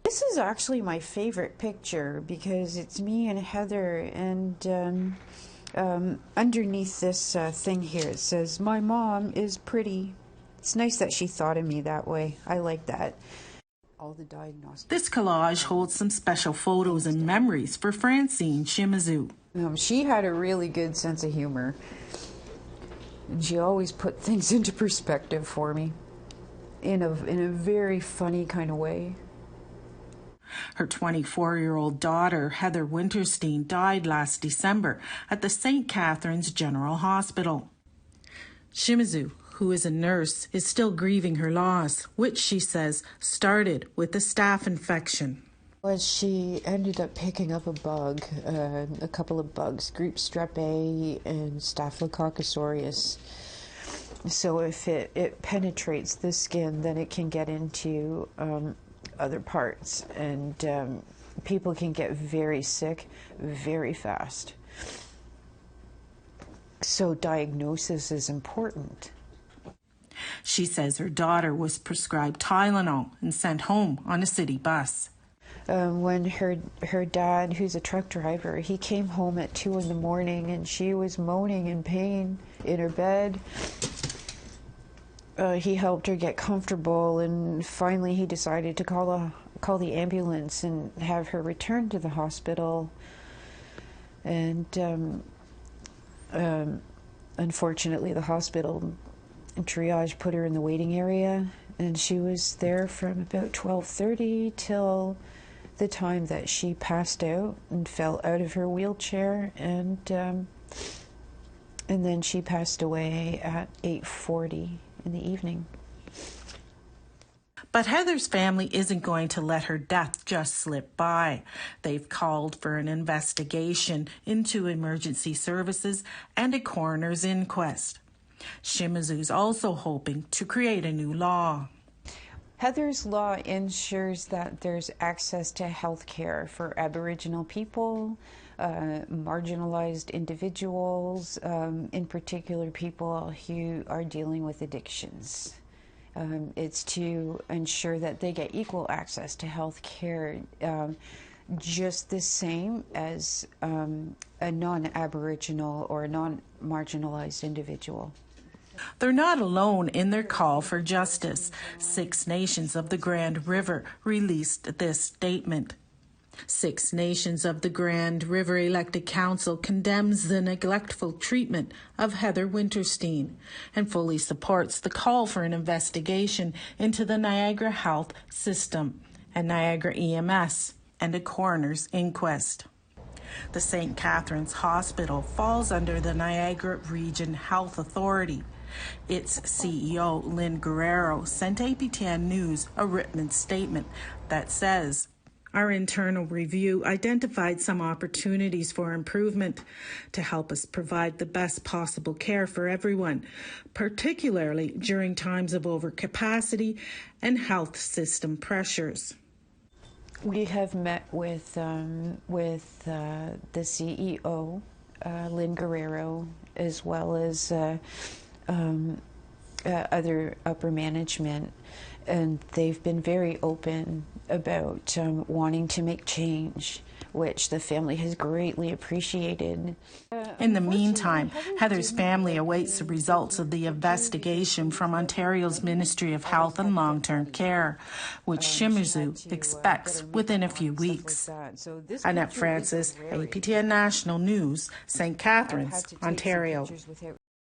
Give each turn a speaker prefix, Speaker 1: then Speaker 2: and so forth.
Speaker 1: This is actually my favorite picture because it's me and Heather, and underneath this thing here it says, "My mom is pretty." It's nice that she thought of me that way. I like that. All the diagnostics.
Speaker 2: This collage holds some special photos and memories for Francine Shimizu.
Speaker 1: She had a really good sense of humor. And she always put things into perspective for me in a very funny kind of way.
Speaker 2: Her 24-year-old daughter, Heather Winterstein, died last December at the St. Catharines General Hospital. Shimizu, who is a nurse, is still grieving her loss, which she says started with a staph infection.
Speaker 1: Well, she ended up picking up a bug, a couple of bugs, group strep A and Staphylococcus aureus. So if it penetrates the skin, then it can get into other parts, and people can get very sick very fast. So diagnosis is important.
Speaker 2: She says her daughter was prescribed Tylenol and sent home on a city bus.
Speaker 1: When her dad, who's a truck driver, he came home at 2 in the morning and she was moaning in pain in her bed. He helped her get comfortable, and finally he decided to call the ambulance and have her returned to the hospital. And unfortunately, the hospital triage put her in the waiting area, and she was there from about 12:30 till the time that she passed out and fell out of her wheelchair, and then she passed away at 8:40 in the evening.
Speaker 2: But Heather's family isn't going to let her death just slip by. They've called for an investigation into emergency services and a coroner's inquest. Shimizu's also hoping to create a new law.
Speaker 1: Heather's law ensures that there's access to health care for Aboriginal people, marginalized individuals, in particular people who are dealing with addictions. It's to ensure that they get equal access to health care, just the same as a non-Aboriginal or a non-marginalized individual.
Speaker 2: They're not alone in their call for justice. 6 nations of the Grand River released this statement. 6 nations of the Grand River Elected Council condemns the neglectful treatment of Heather Winterstein and fully supports the call for an investigation into the Niagara Health System and Niagara EMS and a coroner's inquest. The St. Catharines Hospital falls under the Niagara Region Health Authority. Its CEO, Lynn Guerrero, sent APTN News a written statement that says, "Our internal review identified some opportunities for improvement to help us provide the best possible care for everyone, particularly during times of overcapacity and health system pressures."
Speaker 1: We have met with the CEO, Lynn Guerrero, as well as other upper management, and they've been very open about wanting to make change, which the family has greatly appreciated.
Speaker 2: In the meantime, Heather's family awaits the results of the investigation from Ontario's Ministry of Health and Long-Term Care, which Shimizu expects within a few weeks. Annette Francis, APTN National News, St. Catharines, Ontario.